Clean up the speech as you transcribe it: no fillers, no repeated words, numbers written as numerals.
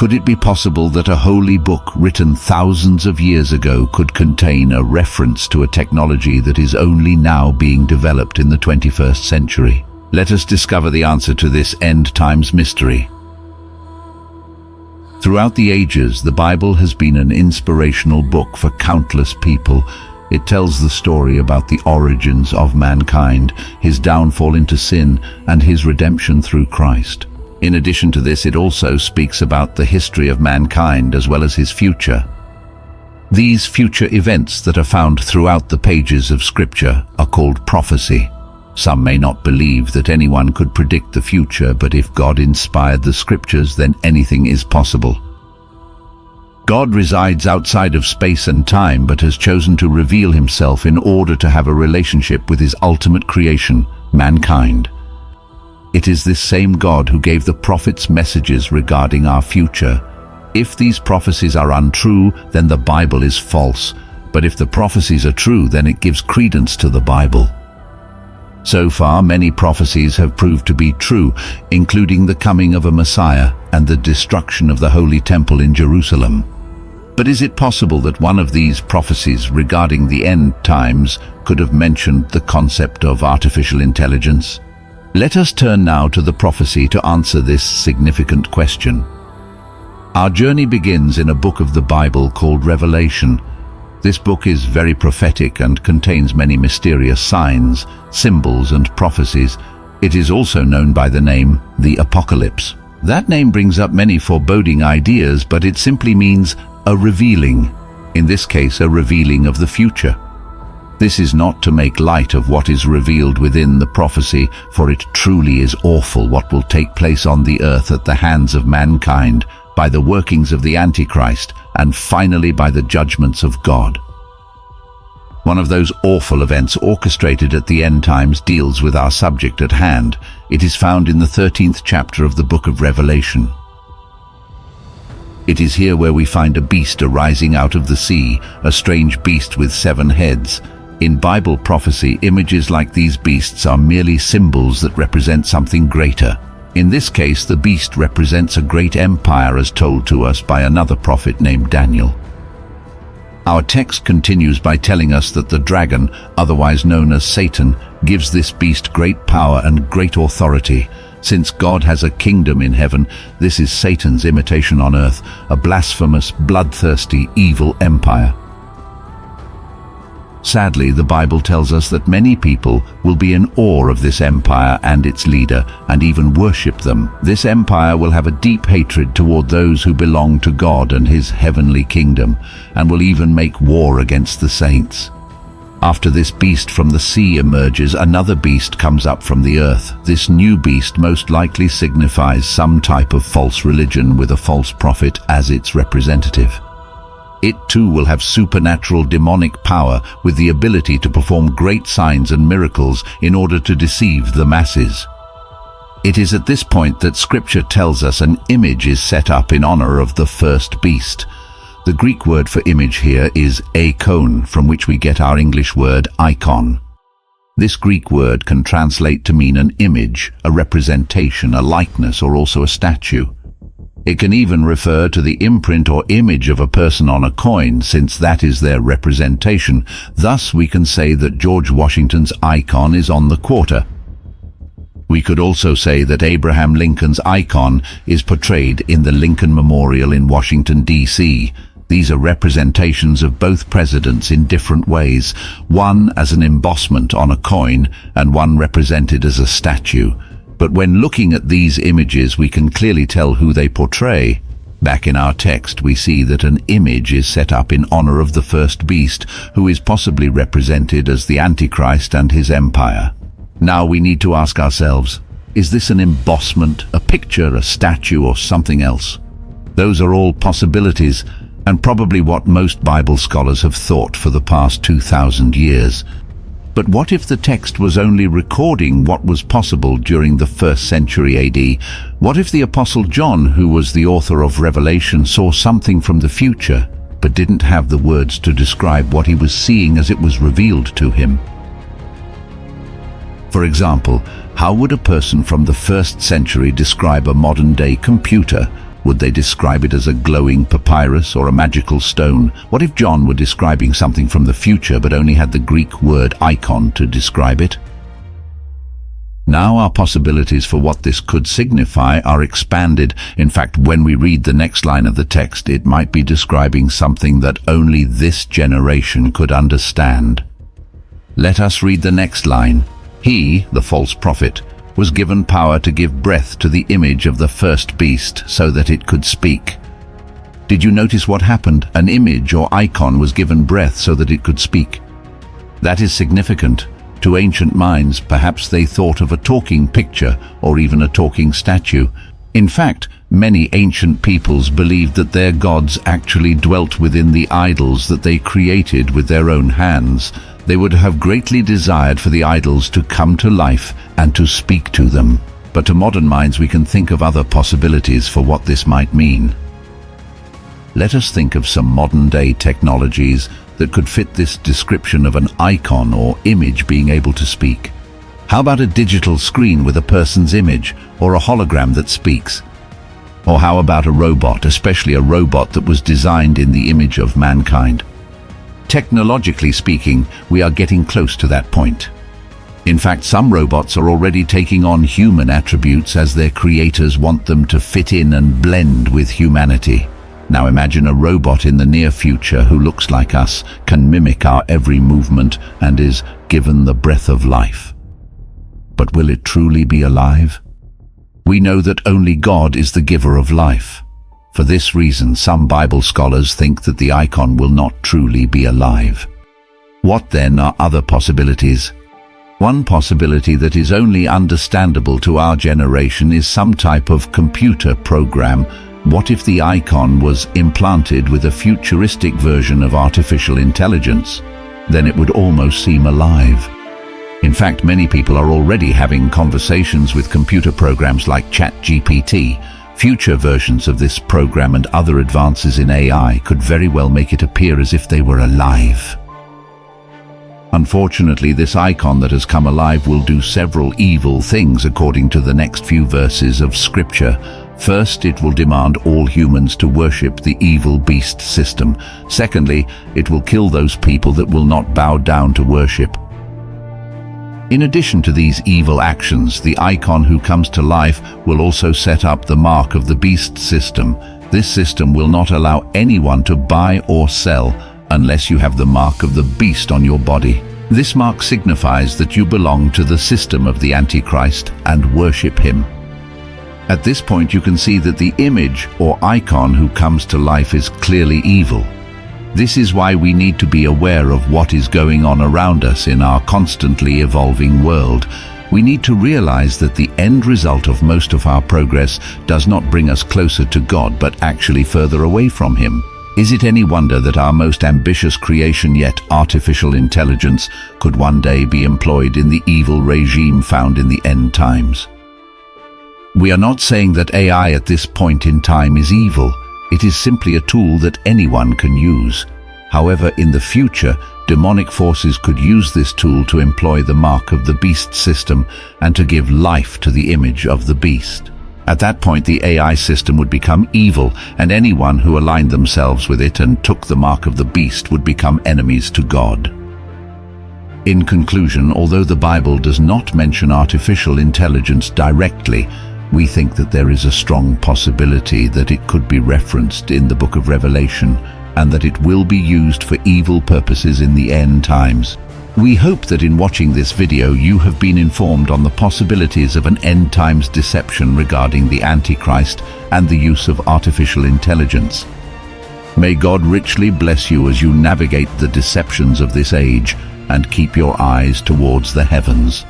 Could it be possible that a holy book written thousands of years ago could contain a reference to a technology that is only now being developed in the 21st century? Let us discover the answer to this end times mystery. Throughout the ages, the Bible has been an inspirational book for countless people. It tells the story about the origins of mankind, his downfall into sin, and his redemption through Christ. In addition to this, it also speaks about the history of mankind as well as his future. These future events that are found throughout the pages of Scripture are called prophecy. Some may not believe that anyone could predict the future, but if God inspired the Scriptures, then anything is possible. God resides outside of space and time, but has chosen to reveal himself in order to have a relationship with his ultimate creation, mankind. It is this same God who gave the prophets messages regarding our future. If these prophecies are untrue, then the Bible is false. But if the prophecies are true, then it gives credence to the Bible. So far, many prophecies have proved to be true, including the coming of a Messiah and the destruction of the Holy Temple in Jerusalem. But is it possible that one of these prophecies regarding the end times could have mentioned the concept of artificial intelligence? Let us turn now to the prophecy to answer this significant question. Our journey begins in a book of the Bible called Revelation. This book is very prophetic and contains many mysterious signs, symbols, and prophecies. It is also known by the name the Apocalypse. That name brings up many foreboding ideas, but it simply means a revealing, in this case a revealing of the future. This is not to make light of what is revealed within the prophecy, for it truly is awful what will take place on the earth at the hands of mankind, by the workings of the Antichrist, and finally by the judgments of God. One of those awful events orchestrated at the end times deals with our subject at hand. It is found in the 13th chapter of the book of Revelation. It is here where we find a beast arising out of the sea, a strange beast with 7 heads. In Bible prophecy, images like these beasts are merely symbols that represent something greater. In this case, the beast represents a great empire as told to us by another prophet named Daniel. Our text continues by telling us that the dragon, otherwise known as Satan, gives this beast great power and great authority. Since God has a kingdom in heaven, this is Satan's imitation on earth, a blasphemous, bloodthirsty, evil empire. Sadly, the Bible tells us that many people will be in awe of this empire and its leader, and even worship them. This empire will have a deep hatred toward those who belong to God and his heavenly kingdom, and will even make war against the saints. After this beast from the sea emerges, another beast comes up from the earth. This new beast most likely signifies some type of false religion with a false prophet as its representative. It too will have supernatural demonic power with the ability to perform great signs and miracles in order to deceive the masses. It is at this point that Scripture tells us an image is set up in honor of the first beast. The Greek word for image here is eikon, from which we get our English word icon. This Greek word can translate to mean an image, a representation, a likeness, or also a statue. It can even refer to the imprint or image of a person on a coin, since that is their representation. Thus, we can say that George Washington's icon is on the quarter. We could also say that Abraham Lincoln's icon is portrayed in the Lincoln Memorial in Washington, D.C. These are representations of both presidents in different ways, one as an embossment on a coin and one represented as a statue. But when looking at these images, we can clearly tell who they portray. Back in our text, we see that an image is set up in honor of the first beast, who is possibly represented as the Antichrist and his empire. Now we need to ask ourselves, is this an embossment, a picture, a statue, or something else? Those are all possibilities, and probably what most Bible scholars have thought for the past 2,000 years. But what if the text was only recording what was possible during the 1st century AD? What if the Apostle John, who was the author of Revelation, saw something from the future, but didn't have the words to describe what he was seeing as it was revealed to him? For example, how would a person from the 1st century describe a modern-day computer? Would they describe it as a glowing papyrus or a magical stone? What if John were describing something from the future but only had the Greek word icon to describe it? Now our possibilities for what this could signify are expanded. In fact, when we read the next line of the text, it might be describing something that only this generation could understand. Let us read the next line. He, the false prophet, was given power to give breath to the image of the first beast so that it could speak. Did you notice what happened? An image or icon was given breath so that it could speak. That is significant. To ancient minds, perhaps they thought of a talking picture or even a talking statue. In fact, many ancient peoples believed that their gods actually dwelt within the idols that they created with their own hands. They would have greatly desired for the idols to come to life and to speak to them. But to modern minds, we can think of other possibilities for what this might mean. Let us think of some modern-day technologies that could fit this description of an icon or image being able to speak. How about a digital screen with a person's image, or a hologram that speaks? Or how about a robot, especially a robot that was designed in the image of mankind? Technologically speaking, we are getting close to that point. In fact, some robots are already taking on human attributes as their creators want them to fit in and blend with humanity. Now imagine a robot in the near future who looks like us, can mimic our every movement, and is given the breath of life. But will it truly be alive? We know that only God is the giver of life. For this reason, some Bible scholars think that the icon will not truly be alive. What then are other possibilities? One possibility that is only understandable to our generation is some type of computer program. What if the icon was implanted with a futuristic version of artificial intelligence? Then it would almost seem alive. In fact, many people are already having conversations with computer programs like ChatGPT. Future versions of this program and other advances in AI could very well make it appear as if they were alive. Unfortunately, this icon that has come alive will do several evil things according to the next few verses of Scripture. First, it will demand all humans to worship the evil beast system. Secondly, it will kill those people that will not bow down to worship. In addition to these evil actions, the icon who comes to life will also set up the mark of the beast system. This system will not allow anyone to buy or sell unless you have the mark of the beast on your body. This mark signifies that you belong to the system of the Antichrist and worship him. At this point, you can see that the image or icon who comes to life is clearly evil. This is why we need to be aware of what is going on around us in our constantly evolving world. We need to realize that the end result of most of our progress does not bring us closer to God, but actually further away from him. Is it any wonder that our most ambitious creation yet, artificial intelligence, could one day be employed in the evil regime found in the end times? We are not saying that AI at this point in time is evil. It is simply a tool that anyone can use. However, in the future, demonic forces could use this tool to employ the mark of the beast system and to give life to the image of the beast. At that point, the AI system would become evil, and anyone who aligned themselves with it and took the mark of the beast would become enemies to God. In conclusion, although the Bible does not mention artificial intelligence directly, we think that there is a strong possibility that it could be referenced in the book of Revelation and that it will be used for evil purposes in the end times. We hope that in watching this video you have been informed on the possibilities of an end times deception regarding the Antichrist and the use of artificial intelligence. May God richly bless you as you navigate the deceptions of this age and keep your eyes towards the heavens.